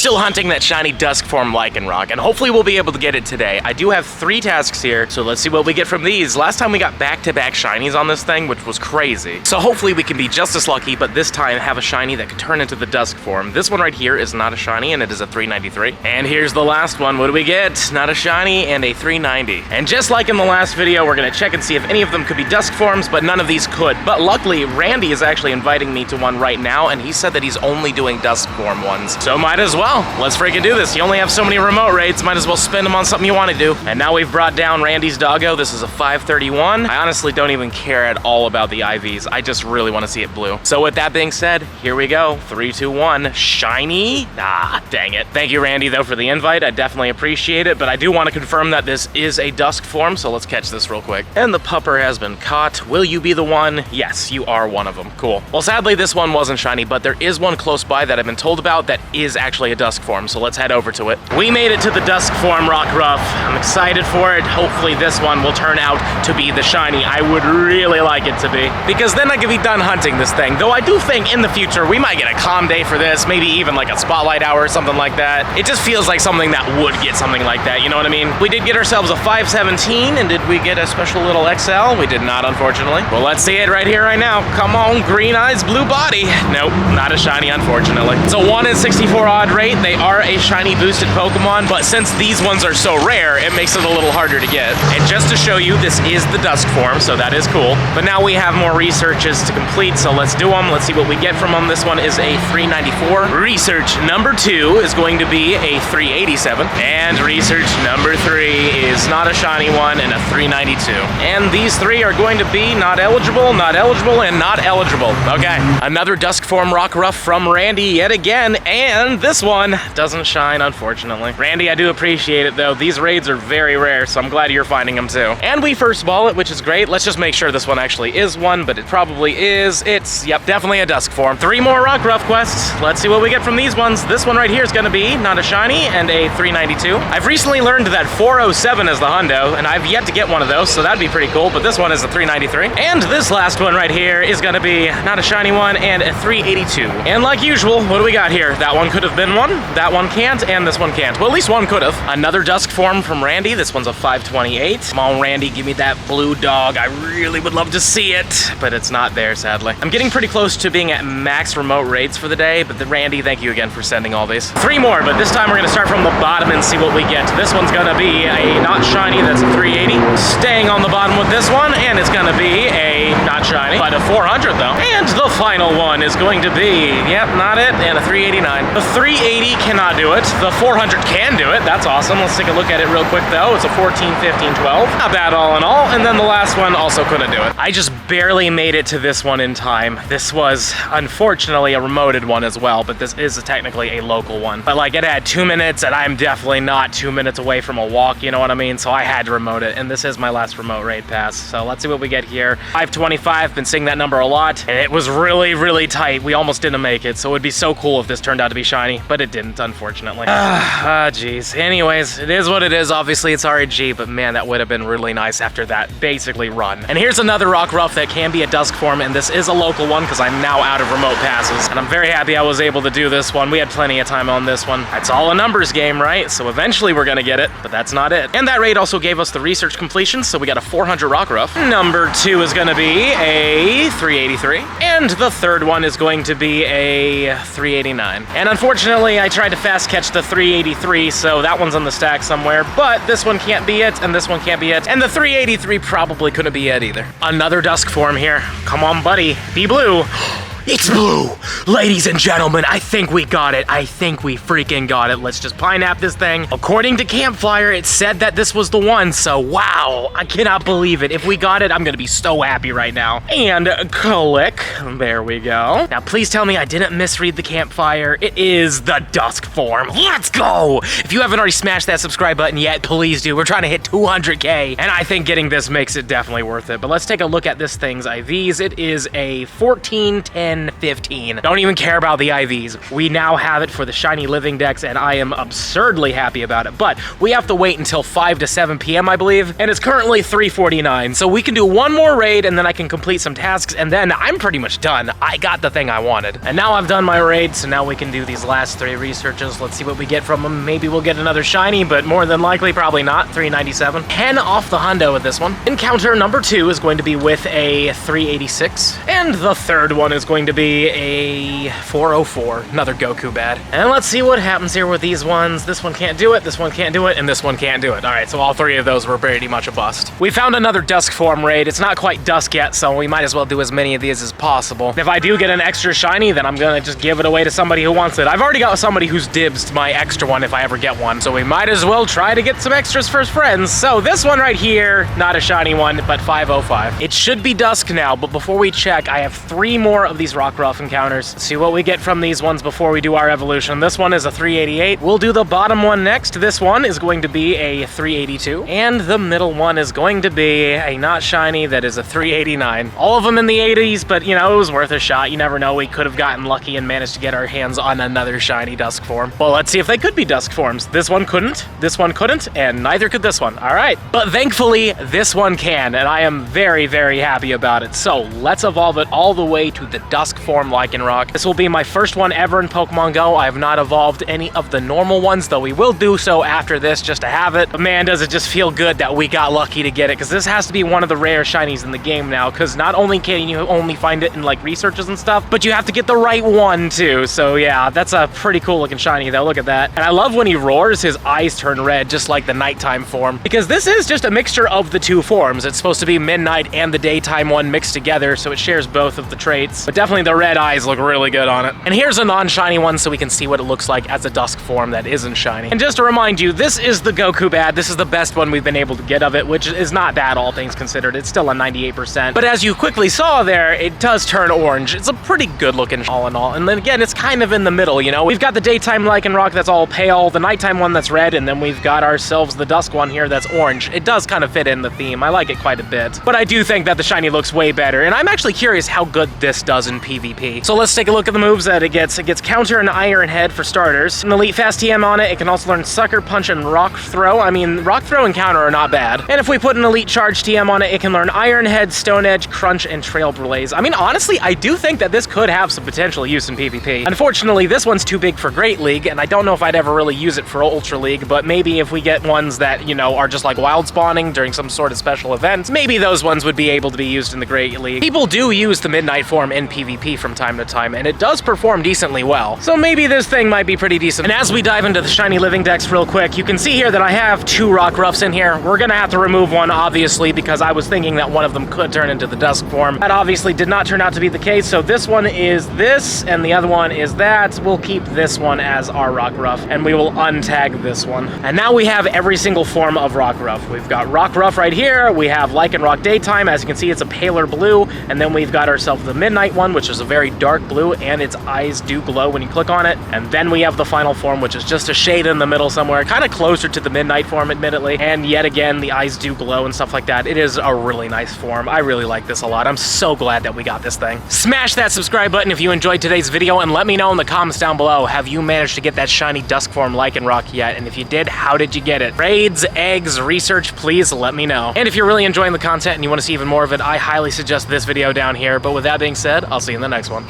still hunting that Shiny Dusk Form Lycanroc, and hopefully we'll be able to get it today. I do have 3 tasks here, so let's see what we get from these. Last time we got back-to-back shinies on this thing, which was crazy. So hopefully we can be just as lucky, but this time have a shiny that could turn into the Dusk Form. This one right here is not a shiny, and it is a 393. And here's the last one. What do we get? Not a shiny and a 390. And just like in the last video, we're gonna check and see if any of them could be Dusk Forms, but none of these could. But luckily, Randy is actually inviting me to one right now, and he said that he's only doing Dusk Form ones. So might as well. Let's freaking do this. You only have so many remote raids, might as well spend them on something you want to do. And now we've brought down Randy's doggo. This is a 531. I honestly don't even care at all about the IVs. I just really want to see it blue. So with that being said, here we go. 3, 2, 1. Shiny? Ah, dang it. Thank you, Randy, though, for the invite. I definitely appreciate it, but I do want to confirm that this is a Dusk Form, so let's catch this real quick. And the pupper has been caught. Will you be the one? Yes, you are one of them. Cool. Well, sadly, this one wasn't shiny, but there is one close by that I've been told about that is actually a Dusk Form, so let's head over to it. We made it to the Dusk Form Rockruff. I'm excited for it. Hopefully this one will turn out to be the shiny I would really like it to be, because then I could be done hunting this thing. Though I do think in the future we might get a calm day for this, maybe even like a spotlight hour or something like that. It just feels like something that would get something like that, you know what I mean? We did get ourselves a 517, and did we get a special little XL? We did not, unfortunately. Well, let's see it right here, right now. Come on, green eyes, blue body. Nope, not a shiny, unfortunately. It's a 1 in 64 odd rate. They are a shiny boosted Pokemon, but since these ones are so rare, it makes it a little harder to get. And just to show you, this is the Dusk Form, so that is cool. But now we have more researches to complete, so let's do them. Let's see what we get from them. This one is a 394. Research number 2 is going to be a 387. And research number 3 is not a shiny one and a 392. And these 3 are going to be not eligible, and not eligible. Okay, another Dusk Form Rockruff from Randy yet again, and this one doesn't shine, unfortunately. Randy, I do appreciate it, though. These raids are very rare, so I'm glad you're finding them too. And we first ball it, which is great. Let's just make sure this one actually is one, but it probably is. It's, yep, definitely a Dusk Form. 3 more Rockruff quests. Let's see what we get from these ones. This one right here is going to be not a shiny and a 392. I've recently learned that 407 is the hundo, and I've yet to get one of those, so that'd be pretty cool, but this one is a 393. And this last one right here is going to be not a shiny one and a 382. And like usual, what do we got here? That one could have been one, that one can't, and this one can't. Well, at least one could have. Another Dusk Form from Randy. This one's a 528. Come on, Randy, give me that blue dog. I really would love to see it, but it's not there, sadly. I'm getting pretty close to being at max remote raids for the day, but Randy, thank you again for sending all these. 3 more, but this time we're gonna start from the bottom and see what we get. This one's gonna be a not shiny, that's a 380. Staying on the bottom with this one, and it's gonna be a not shiny, but a 400 though. And the final one is going to be, yep, not it, and a 389. The 380 cannot do it. The 400 can do it. That's awesome. Let's take a look at it real quick though. It's a 14, 15, 12. Not bad all in all. And then the last one also couldn't do it. I just barely made it to this one in time. This was unfortunately a remoted one as well, but this is technically a local one. But like, it had 2 minutes, and I'm definitely not 2 minutes away from a walk, you know what I mean? So I had to remote it, and this is my last remote raid pass. So let's see what we get here. 525, been seeing that number a lot, and it was really, really tight. We almost didn't make it, so it would be so cool if this turned out to be shiny, but it didn't, unfortunately. Jeez. Anyways, it is what it is. Obviously, it's RNG, but man, that would have been really nice after that basically run. And here's another Rockruff that can be a Dusk Form, and this is a local one because I'm now out of remote passes, and I'm very happy I was able to do this one. We had plenty of time on this one. It's all a numbers game, right? So eventually we're gonna get it, but that's not it. And that raid also gave us the research completion, so we got a 400 Rockruff. Number 2 is gonna be a 383, and the third one is going to be a 389. And unfortunately, I tried to fast catch the 383, so that one's on the stack somewhere, but this one can't be it, and this one can't be it, and the 383 probably couldn't be it either. Another Dusk Form here. Come on, buddy. Be blue. It's blue! Ladies and gentlemen, I think we got it. I think we freaking got it. Let's just pineapple this thing. According to Campfire, it said that this was the one, so wow, I cannot believe it. If we got it, I'm gonna be so happy right now. And click, there we go. Now please tell me I didn't misread the Campfire. It is the Dusk Form. Let's go! If you haven't already smashed that subscribe button yet, please do. We're trying to hit 200K, and I think getting this makes it definitely worth it. But let's take a look at this thing's IVs. It is a 14, 10, 10, 15. Don't even care about the IVs. We now have it for the Shiny Living Dex, and I am absurdly happy about it. But we have to wait until 5 to 7 p.m., I believe, and it's currently 3:49. So we can do one more raid, and then I can complete some tasks, and then I'm pretty much done. I got the thing I wanted. And now I've done my raid, so now we can do these last 3 researches. Let's see what we get from them. Maybe we'll get another shiny, but more than likely, probably not. 397. 10 off the hundo with this one. Encounter number 2 is going to be with a 386, and the third one is going to be a 404. Another Goku bad. And let's see what happens here with these ones. This one can't do it, this one can't do it, and this one can't do it. All right, so all 3 of those were pretty much a bust. We found another Dusk Form raid. It's not quite dusk yet, so we might as well do as many of these as possible. If I do get an extra shiny, then I'm gonna just give it away to somebody who wants it. I've already got somebody who's dibs my extra one if I ever get one, so we might as well try to get some extras for friends. So this one right here, not a shiny one, but 505. It should be dusk now, but before we check, I have 3 more of these Rockruff encounters. Let's see what we get from these ones before we do our evolution. This one is a 388. We'll do the bottom one next. This one is going to be a 382, and the middle one is going to be a not shiny that is a 389. All of them in the 80s, but you know, it was worth a shot. You never know, we could have gotten lucky and managed to get our hands on another shiny Dusk Form. Well, let's see if they could be Dusk Forms. This one couldn't, this one couldn't, and neither could this one. All right, but thankfully this one can, and I am very, very happy about it. So let's evolve it all the way to the Dusk Form Lycanroc. This will be my first one ever in Pokemon Go. I have not evolved any of the normal ones, though we will do so after this just to have it. But man, does it just feel good that we got lucky to get it, because this has to be one of the rare shinies in the game now, because not only can you only find it in like researches and stuff, but you have to get the right one too. So yeah, that's a pretty cool looking shiny though. Look at that. And I love when he roars, his eyes turn red, just like the nighttime form, because this is just a mixture of the 2 forms. It's supposed to be midnight and the daytime one mixed together, so it shares both of the traits. But definitely the red eyes look really good on it. And here's a non-shiny one so we can see what it looks like as a dusk form that isn't shiny. And just to remind you, this is the Goku bad. This is the best one we've been able to get of it, which is not bad all things considered. It's still a 98%. But as you quickly saw there, it does turn orange. It's a pretty good looking all in all. And then again, it's kind of in the middle, you know? We've got the daytime Lycanroc that's all pale, the nighttime one that's red, and then we've got ourselves the dusk one here that's orange. It does kind of fit in the theme. I like it quite a bit. But I do think that the shiny looks way better, and I'm actually curious how good this does in PvP. So let's take a look at the moves that it gets. It gets Counter and Iron Head for starters. An Elite Fast TM on it. It can also learn Sucker Punch and Rock Throw. I mean, Rock Throw and Counter are not bad. And if we put an Elite Charge TM on it, it can learn Iron Head, Stone Edge, Crunch, and Trail Blaze. I mean, honestly, I do think that this could have some potential use in PvP. Unfortunately, this one's too big for Great League, and I don't know if I'd ever really use it for Ultra League, but maybe if we get ones that, you know, are just like wild spawning during some sort of special event, maybe those ones would be able to be used in the Great League. People do use the Midnight form in PvP from time to time, and it does perform decently well. So maybe this thing might be pretty decent. And as we dive into the Shiny Living Dex real quick, you can see here that I have 2 Rockruffs in here. We're gonna have to remove one, obviously, because I was thinking that one of them could turn into the Dusk form. That obviously did not turn out to be the case, so this one is this, and the other one is that. We'll keep this one as our Rockruff, and we will untag this one. And now we have every single form of Rockruff. We've got Rockruff right here, we have Lycanroc Daytime. As you can see, it's a paler blue, and then we've got ourselves the Midnight one, which is a very dark blue, and its eyes do glow when you click on it. And then we have the final form, which is just a shade in the middle somewhere, kind of closer to the Midnight form, admittedly. And yet again, the eyes do glow and stuff like that. It is a really nice form. I really like this a lot. I'm so glad that we got this thing. Smash that subscribe button if you enjoyed today's video, and let me know in the comments down below, have you managed to get that shiny Dusk Form Lycanroc yet? And if you did, how did you get it? Raids, eggs, research, please let me know. And if you're really enjoying the content and you want to see even more of it, I highly suggest this video down here. But with that being said, I'll see you in the next one.